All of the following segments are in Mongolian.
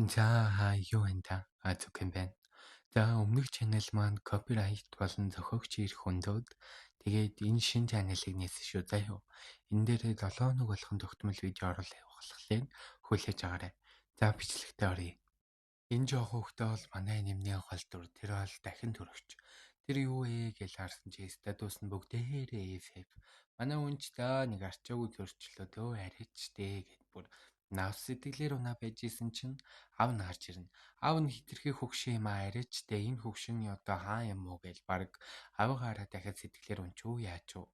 За юу энэ та? Зүг юм байна. За өмнөх channel маань copyright болон зохиогч ирэх хүндөөд тэгээд энэ шин channel-ыг нээсэн шүү заа юу. Энэ дээрээ 7 хоног болгон тогтмол видео оруулах явуулахлаар хүлээж аваарай. За бичлэгтээ оръё. Энэ жоох хөвгтөө бол манай нэмний гол дүр. Тэр бол дахин төрөгч. Тэр юу вэ гэж харсан чи статус нь бүгдээрээ FF. Манай үнч та нэг арчаагүй төрчлөө төө арайчтэй гэд бүр нав сэтгэлээр унаа байж исэн чинь аав нь гарч ирнэ. Аав нь хитрхи хөгшин юм арайчтэй энэ хөгшин одоо хаа юм уу гэж баг аваагаараа дахиад сэтгэлээр унчуу яач уу.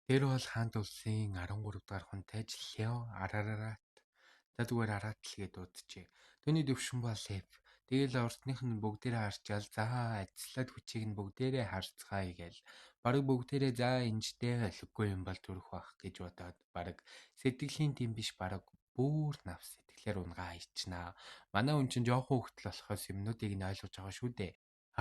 Тэр бол хаант улсын 13 дугаар хүнтэй Лео Арарарат. Та зүгээр араат л гээд удчихъя. Түүний төвшин бол F. Тэгэл ордных нь бүгдээрээ харчаал за ажиллаад хүчийг нь бүгдээрээ харцгаая гээл. Бараг бүгдээрээ за энэжтэй олиггүй юм бол төрөх бах гэж бодоод бараг сэтгэлийн тийм биш бараг бүр нав сэтгэлээр унгаа ичнаа. Манай хүн чинь жоохон хөвгтөл болохоос юмнуудыг нь ойлгож байгаа шүү дээ.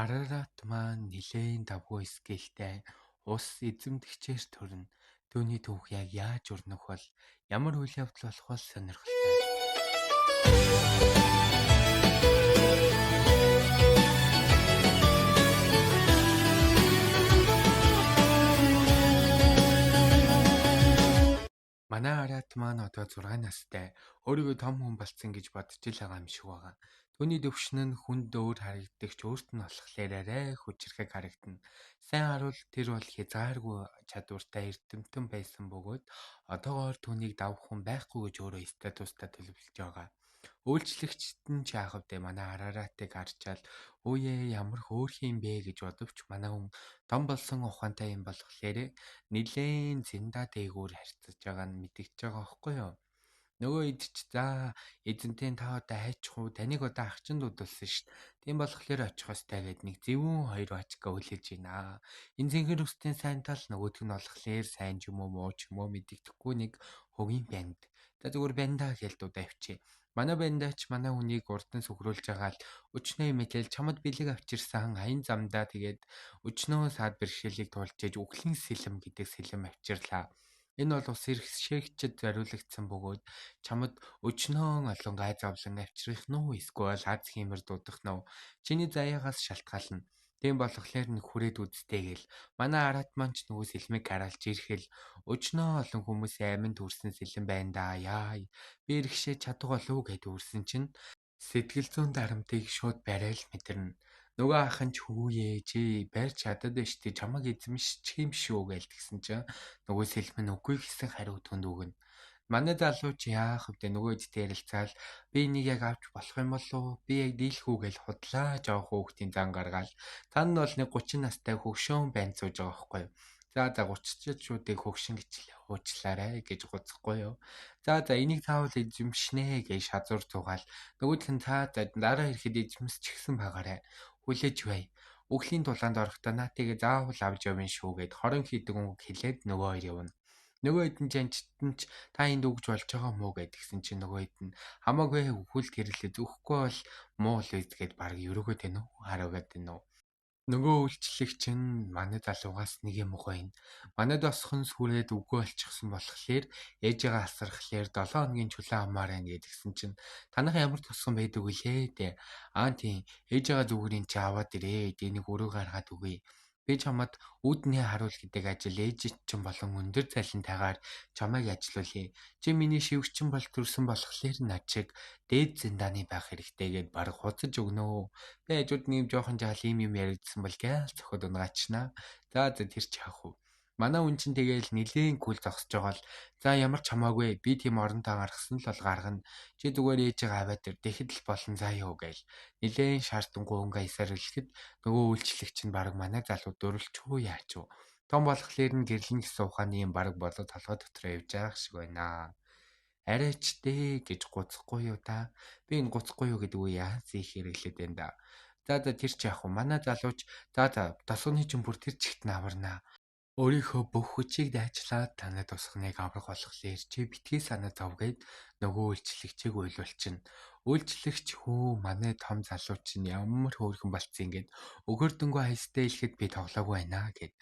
Арарат маань нилээн давгүй скейлтэй ус эзэмдэгчээр төрнө. Түүний түүх яг яаж өрнөх бол ямар үйл явдал болох бол сонирхолтой. Манай Арат маань одоо 6 настай. Өөрийгөө том хүн болцсон гэж бодож л байгаа юм шиг байгаа. Түүний төвшин нь хүнд өөр харагддаг ч өөрт нь болохоор арай хүчрэхэг харагдана. Сайн харуул тэр бол хязгааргүй чадвартай эрдэмтэн байсан бөгөөд одоогоор түүнийг давах хүн байхгүй гэж өөрөө статустаа төлөвлөж байгаа. Үйлчлэгчд нь ч яах вэ манай Араратыг харчаал үе ямар хөөрхөн юм бэ гэж бодовч манай хүн том болсон ухаантай юм болохоор нилээн зэндаа дээгүүр харьцаж байгаа нь мэдэгдэж байгаа байхгүй юу. Нөгөө ид ч за эзэнтэй та одоо хайчих уу таныг одоо ах чинь дуудулсан шүү дээ. Тийм болохоор очих хөстэй гэд нэг зөвүүн хоёр бачка үлээж байна. Энэ зинхэр үстийн сайн тал нөгөөдг нь болохоор сайн ч юм уу муу ч юм уу мэдэгдэхгүй нэг хөгийн банд. За зүгээр бандаа хэлдүүд авчи. Манай бандаач манай хүнийг урдан сүгрүүлж байгаа л өчнөө мэтэл чамд бэлэг авчирсан аян замдаа тэгээд өчнөө саад бэрхшээлийг туулж ээж үхлийн сэлэм гэдэг сэлэм авчирлаа. Энэ бол ус эрхшээгчд зориулагдсан бөгөөд чамд өчнөө олон гай зовлон авчрах нь эсвэл аз хиймэр дуудах нь чиний заяагаас шалтгаална. Тийм болохоор нэг хүрээд үзтэй гэл. Манай Арат маань ч нөгөө сэлмийг хараалж ирэхэл өчнөө олон хүмүүсийн аминд хүрсэн сэлэм байна да яа. Би эрхшээ чадах болов гэд үрсэн чинь сэтгэл зүйн дарамтыг шууд барайл мэдэрнэ. Нөгөө ах нь ч хүүе чи барьж чадаад байж тий чамаг эзэмшчих юм шүү гээл тэгсэн чинь нөгөө сэлмэн нь үгүй гэсэн хариу түнд өгнө. Манай залууч яах вэ нөгөө эдтэй ярилцаал би энийг яг авч болох юм болов би яг дийлэх үү гэж худлаа жоох хүүхдийн зан гаргаал тань нь бол нэг 30 настай хөгшөөн байн сууж байгаа байхгүй юу. За 30-чуудыг хөгшин гिचлээ хуучлаарай гэж гуцхгүй юу. За энийг таавал эзэмшнэ гэж шазуур цугаал нөгөөх нь дараа ирэхэд эзэмсчихсэн байгаарай. Хүлээж бай. Үхлийн тулаанд орохдоо наатайгээ заавал авч явна шүү гэд хорон хийдэг үг хэлээд нөгөө хоёр явна. Нөгөө хэдэн жанчтан ч та энд өгж болж байгаа мó гэдгсэн чинь нөгөө хэд нь хамаагүй өхөл гэрлээ зөхгүй бол муу л үздгээд баг өрөөгөө тэнэ үү хараагаад тэнэ үү. Нөгөө үйлчлэгч нь манай залуугаас нэг юм гоё. Манайд босхон сүрээд үгүй болчихсон болохоор ээжигээ асархлаар 7 хоногийн чулуун амаар байна гэдгсэн чинь танах ямар тусган байдаг вүлээ дээ. Тийм ээжигээ зүгээр ин чи аваад ирээ. Энийг өрөө гаргаад өгье. Би чамд үүдний харуул гэдэг ажил ээж чинь болон өндөр цалинтайгаар чамайг ажилуулъя. Чи миний шивгчин бол төрсөн болохоор начиг дээд зэндааны байх хэрэгтэй гэд баг хуцаж өгнө. Би хажууд нэм жоохон жаал юм яригдсан бол гээл цохоод унгачнаа. За тэр ч яах вэ? Манай хүн чинь тэгээл нилээн кул зогсож байгаа л за ямар ч хамаагүй би тийм оронтой гаргасан л бол гаргана. Чи зүгээр ээжигээ аваад ир тэгэхэд л болон заа юу гээл. Нилээн шаардангуй өнгө аясаар хэлэхэд нөгөө үйлчлэгч нь баг манай залуу дөрвөлчгүй яач вэ? Том болохоор нь гэрлэн гэсэн ухааны юм баг болоод толгой дотроо явж байгаа шиг байна. Арайч дээ гэж гуцхгүй юу та? Би энэ гуцхгүй юу гэдэг үе яац их хэрэглээд байна да. За тэр ч яах вэ? Манай залууч тосгоны чинь бүр тэр чигт наварнаа. Өөрийнхөө бүх хүчийг дайчлаад танад тусгныг аврах болохоор чи битгий санаа зов гэд нөгөө үйлчлэгчийг уйлуулчихна. Үйлчлэгч хөө манай том залуу чинь ямар хөөрхөн болцсон гэд өгөрдөнгөө хайстай хэлэхэд би тоглоогүй байна гэд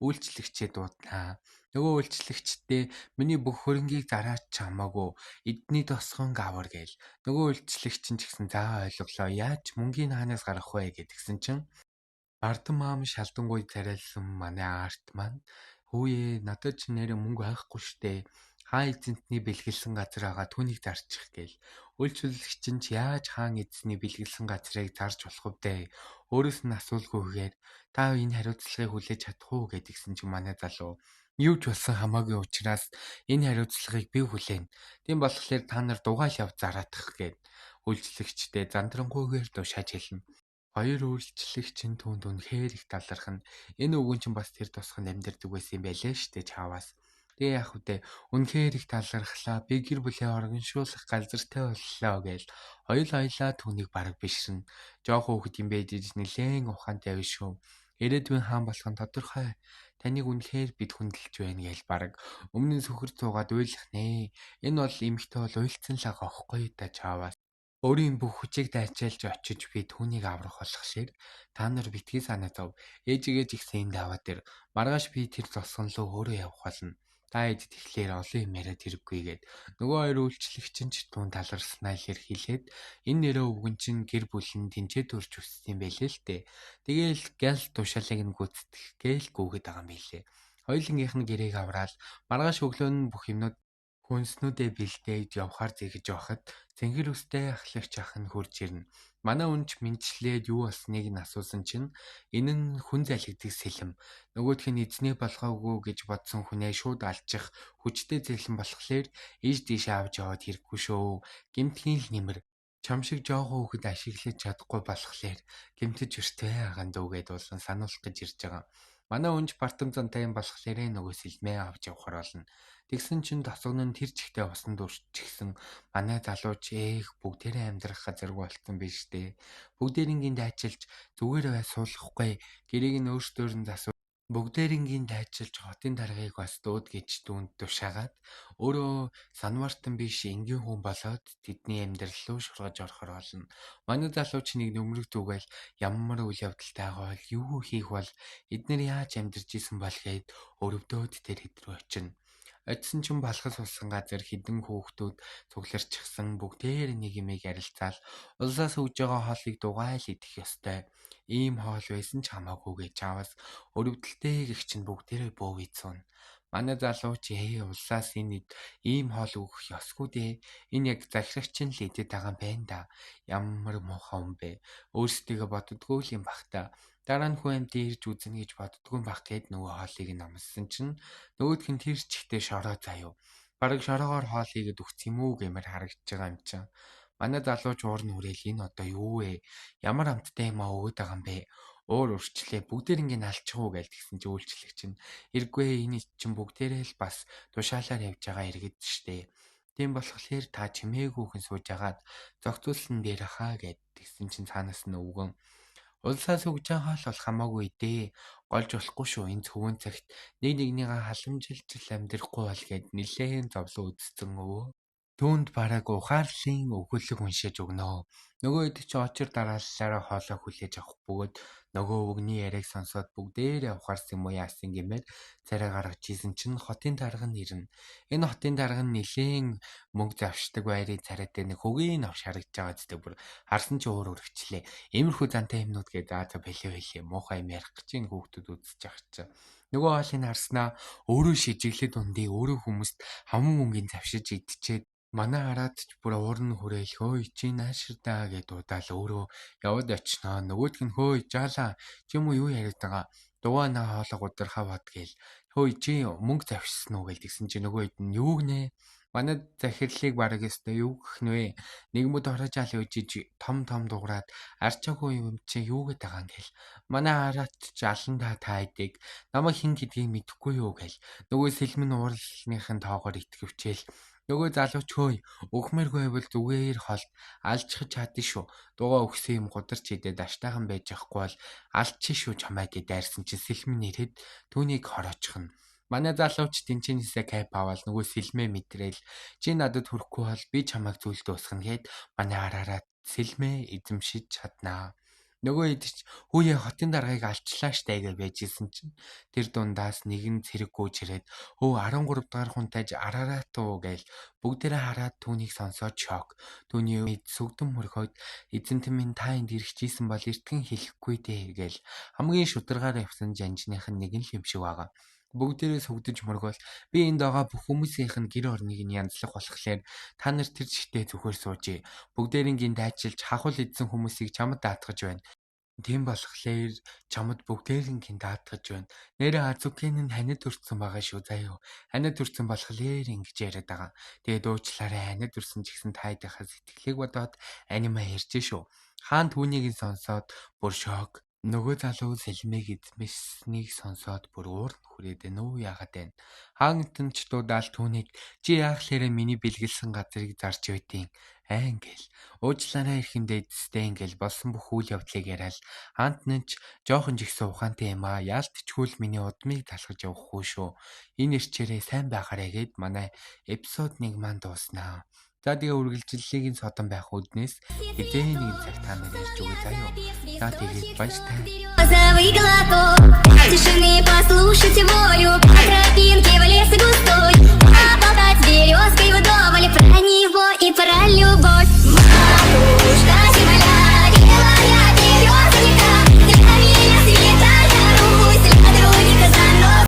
үйлчлэгчээ дууднаа. Нөгөө үйлчлэгчдээ миний бүх хөрөнгийг зараач хамаагүй эдний тосгон авар гээл. Нөгөө үйлчлэгч нь ч гэсэн за ойлголоо. Яаж мөнгийг хаанаас гаргах вэ гэдгсэн чинь Бардам маам шалдангуй царайлсан манай арт маань "Хөөе надад ч нэрээ мөнгө байхгүй штэ. Хаан эзэнтний бэлгэлсэн газар байгаа түүнийг зарчих" гээл. Үйлчлэгч нь ч яаж хаан эзний бэлгэлсэн газрыг зарж болох вэ? Өөрөөс нь асуулгүйгээр та энэ хариуцлагыг хүлээж чадах уу гэдгсэн чинь манай залуу юу ч болсон хамаагүй учраас энэ хариуцлагыг би хүлээнэ. Тийм болохоор та нар дугаал яв зараадах гэд үйлчлэгчдээ зандрангуйгээр тушааж хэлнэ. Хоёр үйлчлэгч нь түүнд үнэхээр их талархна. Энэ өвгөн чинь бас тэр тосгонд амьдардаг байсан юм байлээ штэ чааваас. Тэгээ яах вэ? Үнэхээр их талархлаа. Би гэр бүлээ органшуулах газартай боллоо гээл. Хоёулаа түүнийг бараг бишрэн. Жохо хүүхэд юм байж нэлээн ухаантай биш шүү. Ирээдүйн хаан болох нь тодорхой. Таныг үнэхээр бид хүндэлж байна гээл бараг өмнө нь сөхөр цуугаад уйлах нэ. Энэ бол эмэгтэй бол уйлцсан л байгаа ихгүй та чааваас. Өөрийн бүх хүчийг дайчилж очиж би түүнийг аврах болохоор та нар битгий санаа зов. Ээжигээ ч ихсэн энд аваад ир. Маргааш би тэр цосгон руу өөрөө явах болно. Та эд тэгэхээр олон юм яриад хэрэггүйгээд нөгөө хоёр үйлчлэгч нь ч түүн таларснаа илэрхийлээд энэ нэрээ өвгөн чинь гэр бүл нь тэнцээ төрж өссөн юм байлээ л дээ. Тэгээл гял тушаалыг нь гүйцэтгэх гээл гүгээд байгаа юм билээ. Хоёулынгийнх нь гэрээг авраал маргааш өглөө нь бүх юмнууд хүнснүүдээ бэлдээж явахаар зэхэж байхад цэнхэр үстэй ахлагч ах нь хурж ирнэ. Манай үнч мэдчлээд юу болсныг нь асуусан чинь энэ нь хүн залгиддаг сэлэм. Нөгөөх нь эзнээ болгоогүй гэж бодсон хүнээ шууд алчих хүчтэй зэлэн болохоор ийш тийшээ авч яваад хэрэггүй шүү. Гэмтгийн л нэмэр. Чам шиг жоох хүүхэд ашиглаж чадахгүй болохоор гэмтэж өртөө хаан дүүгээд болон сануулах гэж ирж байгаа. Манай үнж бартам зантай юм болохоор нөгөө сэлмээ авч явахар болно. Тэгсэн чинь тосгон нь тэр чигтээ усан дурчихсан. Манай залууч бүгдээрээ амьдрах газаргүй болтон биш дээ. Бүгдээрингийн дайчилж зүгээр бай суулгахгүй. Гэрээг нь өөртөөр нь засуу. Бүгдээрингийн дайчилж хотын даргаыг бас дууд гэж дүүнд тушаагаад өөрөө санвартан биш энгийн хүн болоод тэдний амьдрал руу шургаж орохор болно. Манай залууч нэг нөмрөг зүгээл ямар үйл явдалтай байгаа бол юу хийх бол эднэр яаж амьдарч исэн бол гээд өрөвдөөд тэр хэд рүү очино. Очисон чинь балхас улсан газар хідэн хүүхдүүд цугларчихсан бүгдээр нэг юмыг ярилцаал улсаас өгж байгаа хоолыг дугайл идэх ёстой. Ийм хоол байсан ч хамаагүй гэж чаавас өрөвдөлтэй гэгч нь бүгдээрээ бөөвийцүүн. Манай залууч улсаас энэ ийм хоол өгөх ёсгүй дээ. Энэ яг захирагчин л идэт байгаа юм байна да. Ямар муухай юм бэ? Өөрсдийгөө боддгоо л юм бах та. Дараа нь хүн амьтан ирж үзнэ гэж боддгоо бах гээд нөгөө хоолыг нь амссан чинь нөгөөх нь тэр чихтэй шороо заяа. Бараг шороогоор хоол хийгээд өгсөн юм уу гэмээр харагдаж байгаа юм чинь. Манай залууч уур нь хүрээл энэ одоо юу вэ? Ямар амттай юм аа өгöd байгаа юм бэ? Уур урчлээ бүгдээр ингэ алчих уу гээл тэгсэн чи үйлчлэгч нь эргүй энэ чинь бүгдээрээ л бас тушаалаар явж байгаа иргэд штэ. Тийм болохоор та чимээгүйхэн сууж агаад зохицуулсан дээр хаа гэд тэгсэн чин цаанаас нь өвгөн улсаас өгж байгаа хоол бол хамаагүй дээ. Голж болохгүй шүү. Энэ цөвөн цагт нэгнийгээ халамжилж амьдрахгүй бол гээд нилээн зовлон үзсэн өвөө. Түүнд бараг ухаарлын өгүүлэг уншиж өгнө. Нөгөө хэд ч очир дарааллаараа хоолоо хүлээж авах бөгөөд нөгөө өвгний яриаг сонсоод бүгдээрээ ухаарсан юм уу яасан гэмээр царай гаргаж ийсэн чинь хотын дарга нь ирнэ. Энэ хотын дарга нь нилээн мөнгө завшдаг байрын царайтай нэг хөгийн навш харагдаж байгаа зү бүр харсан чи уур өргөчлээ. Иймэрхүү зантай юмнууд гээд бэлээ муухай юм ярих гэж энэ хүүхдүүд үзэж байгаа чинь. Нөгөө хоолыг харснаа өөрөө шижиглээд ундий өөрөө хүмүүст хаман мөнгөний завшиж идчихэд манай хараад ч бүр уурн хүрээл хөөе чи нааширдаа гэд удаал өөрөө яваад очноо. Нөгөөдг нь хөөе жаалаа чи юм уу юу яриад байгаа? Дугаана хоолой гудрахаа бод гээл. Хөөе чи мөнгө завшсан уу гээл тэгсэн чи нөгөө хэд нь юу гинэ? Манай захирлыг бараг өстой юу гэх нвэ? Нэгмэд орожаал үжиж том дуурайд арчаагүй юм чи юу гээд байгаа юм гээл. Манай хараад ч аландаа таадаг. Намайг хин гэдгийг мэдэхгүй юу гээл. Нөгөө сэлмэн уурлалынхын тоогоор итгэвчээл нөгөө залууч хөөе өгмөргүй байвал зүгээр холд алжчих чаддээ шүү. Дугаа өгсөн юм гударч идээд аштайхан байж ахгүй бол алчих шүү чамаа гэж дайрсан чинь сэлмэн нэрэд түүнийг хороочихно. Манай залууч тэнцэнээсээ кайп аваад нөгөө сэлмээ мэдрээл чи надад хүрэхгүй бол би чамайг зүйлд дуусгана гэд манай хараараа сэлмээ эзэмшиж чаднаа. Нөгөө хэд ч хүүе хотын даргаыг алчлаа штэ гэж байжсэн чинь тэр дундаас нэгэн цэрэг гүйж ирээд 13 дахь хунтайж араараа туу гээл бүгдээрээ хараад түүнийг сонсоод шок. Түүний үед сүгдэн мөргөөд эзэнтэн минь та энд ирчихсэн бол эртгэн хэлэхгүй дээ гээл хамгийн шударгаар явсан жанжных нь нэг л юм шиг байгаа. Бүгдээрээ сүгдэж мөргөөл би энд байгаа бүх хүмүүсийнх нь гэр орныг нь янзлах болохоор та нар тэр жигтэй зүгээр суужээ. Бүгдээрийн гинт айчилж хахуул идсэн хүмүүсийг чамд даатгаж байна. Тийм болохоор чамд бүгдээрингийн даатгаж байна. Нэрэ Азукин нь ханид төрсэн байгаа шүү заяа. Ханид төрсэн болохоор ингэж яриад байгаа. Тэгээд уучлаарай ханид төрсэн ч гэсэн тайдахаа сэтгэлийг бодоод анима ярьж шүү. Хаан түүнийг сонсоод бүр шок. Нөгөө залуу сэлмэг эзэмсэнийг сонсоод бүр уурд хүрээд байна уу яагаад байна. Хаантан ч дуудаал түүнийг чи яахлаарэ миний бэлгэлсэн газрыг зарж байдیں۔ Ингээл уучлаарай ихэндээ эцэстэй ингээл болсон бүх үйл явдлыг яриад хаантан ч жоохон жигсэн ухаантай юм аа. Яалтчгүй л миний удмыг талхаж явахгүй шүү. Энэ ирчээрээ сайн байгаарэ гэд манай эпизод 1 маань дууснаа. За тэгээ үргэлжлэлийг содон байх үднээс хизээ нэгэн цаг та нар ирж өгөө заяа. За тэгээд баяртай.